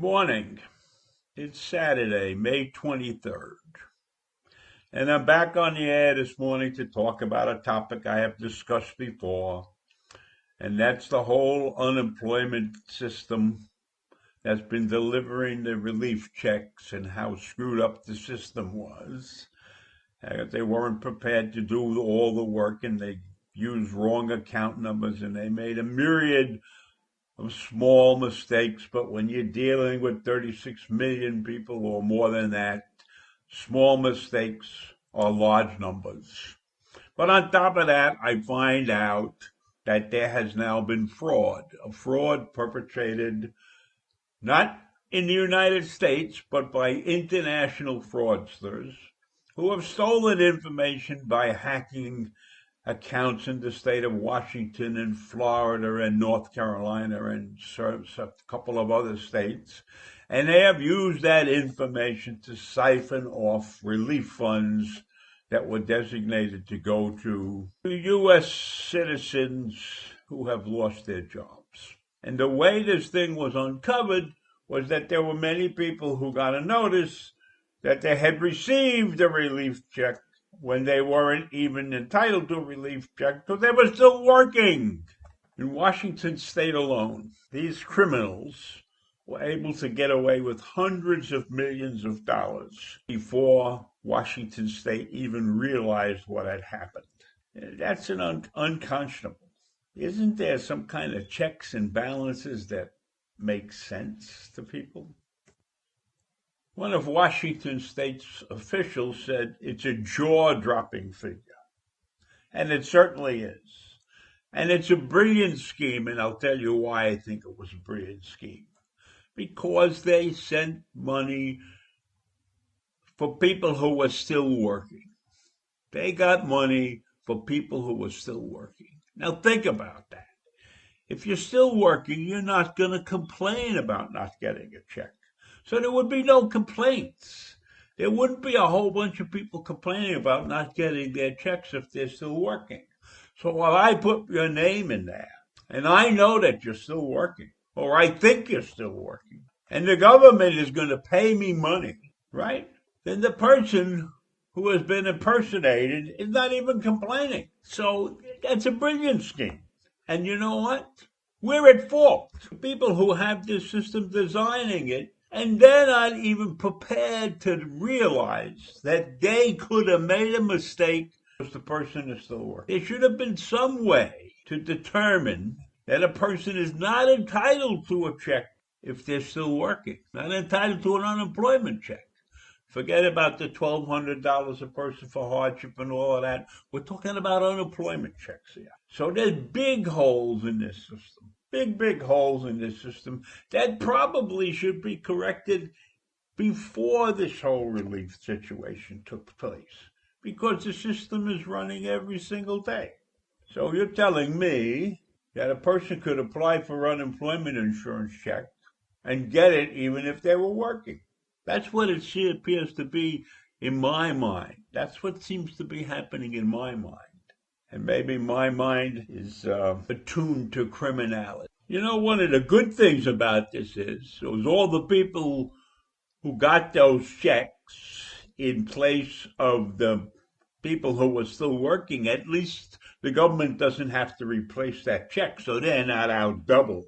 Morning. It's Saturday, May 23rd. And I'm back on the air this morning to talk about a topic I have discussed before, and that's the whole unemployment system that's been delivering the relief checks and how screwed up the system was. They weren't prepared to do all the work, and they used wrong account numbers, and they made a myriad of small mistakes. But when you're dealing with 36 million people or more than that, small mistakes are large numbers. But on top of that, I find out that there has now been a fraud perpetrated not in the United States, but by international fraudsters who have stolen information by hacking accounts in the state of Washington and Florida and North Carolina and a couple of other states. And they have used that information to siphon off relief funds that were designated to go to U.S. citizens who have lost their jobs. And the way this thing was uncovered was that there were many people who got a notice that they had received a relief check when they weren't even entitled to a relief check because they were still working. In Washington state alone, these criminals were able to get away with hundreds of millions of dollars before Washington state even realized what had happened. That's unconscionable. Isn't there some kind of checks and balances that make sense to people? One of Washington state's officials said it's a jaw-dropping figure. And it certainly is. And it's a brilliant scheme, and I'll tell you why I think it was a brilliant scheme. Because they sent money for people who were still working. They got money for people who were still working. Now think about that. If you're still working, you're not going to complain about not getting a check. So there would be no complaints. There wouldn't be a whole bunch of people complaining about not getting their checks if they're still working. So while I put your name in there, and I know that you're still working, or I think you're still working, and the government is going to pay me money, right? Then the person who has been impersonated is not even complaining. So that's a brilliant scheme. And you know what? We're at fault. The people who have this system designing it, and they're not even prepared to realize that they could have made a mistake because the person is still working. There should have been some way to determine that a person is not entitled to a check if they're still working, not entitled to an unemployment check. Forget about the $1,200 a person for hardship and all of that. We're talking about unemployment checks here. So there's big holes in this system. Big holes in this system that probably should be corrected before this whole relief situation took place, because the system is running every single day. So you're telling me that a person could apply for unemployment insurance check and get it even if they were working. That's what it appears to be in my mind. That's what seems to be happening in my mind. And maybe my mind is attuned to criminality. You know, one of the good things about this is all the people who got those checks in place of the people who were still working. At least the government doesn't have to replace that check, so they're not out double.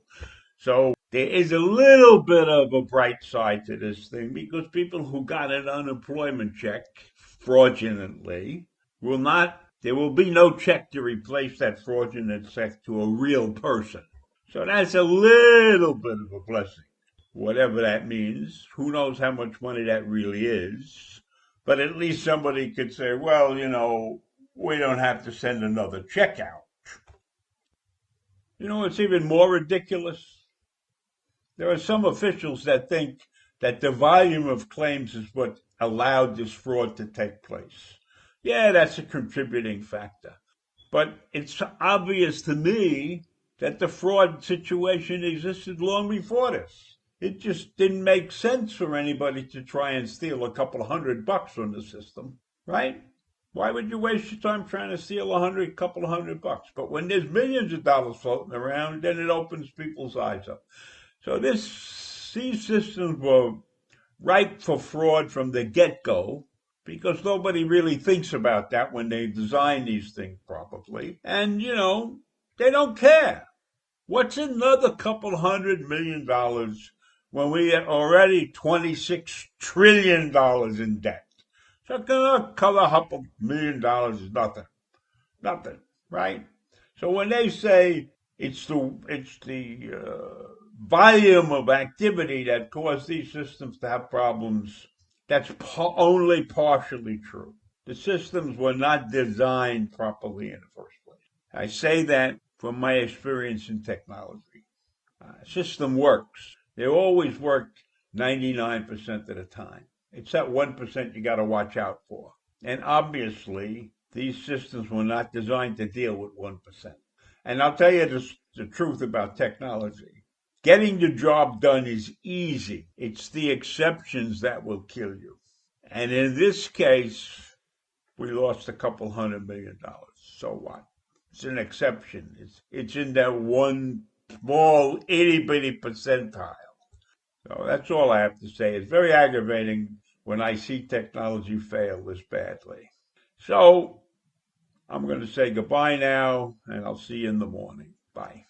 So there is a little bit of a bright side to this thing, because people who got an unemployment check fraudulently there will be no check to replace that fraudulent check to a real person. So that's a little bit of a blessing, whatever that means. Who knows how much money that really is. But at least somebody could say, well, you know, we don't have to send another check out. You know, it's even more ridiculous. There are some officials that think that the volume of claims is what allowed this fraud to take place. Yeah, that's a contributing factor. But it's obvious to me that the fraud situation existed long before this. It just didn't make sense for anybody to try and steal a couple of $100 from the system, right? Why would you waste your time trying to steal couple of $100? But when there's millions of dollars floating around, then it opens people's eyes up. So this these systems were ripe for fraud from the get-go because nobody really thinks about that when they design these things probably. And, they don't care. What's another couple $100 million when we are already $26 trillion in debt? So a couple $1 million is nothing. Nothing, right? So when they say it's the volume of activity that caused these systems to have problems, that's only partially true. The systems were not designed properly in the first place. I say that from my experience in technology. System works. They always work 99% of the time. It's that 1% you got to watch out for. And obviously, these systems were not designed to deal with 1%. And I'll tell you the truth about technology. Getting the job done is easy. It's the exceptions that will kill you. And in this case, we lost a couple $100 million. So what? It's an exception. It's in that one small itty-bitty percentile. So that's all I have to say. It's very aggravating when I see technology fail this badly. So I'm going to say goodbye now, and I'll see you in the morning. Bye.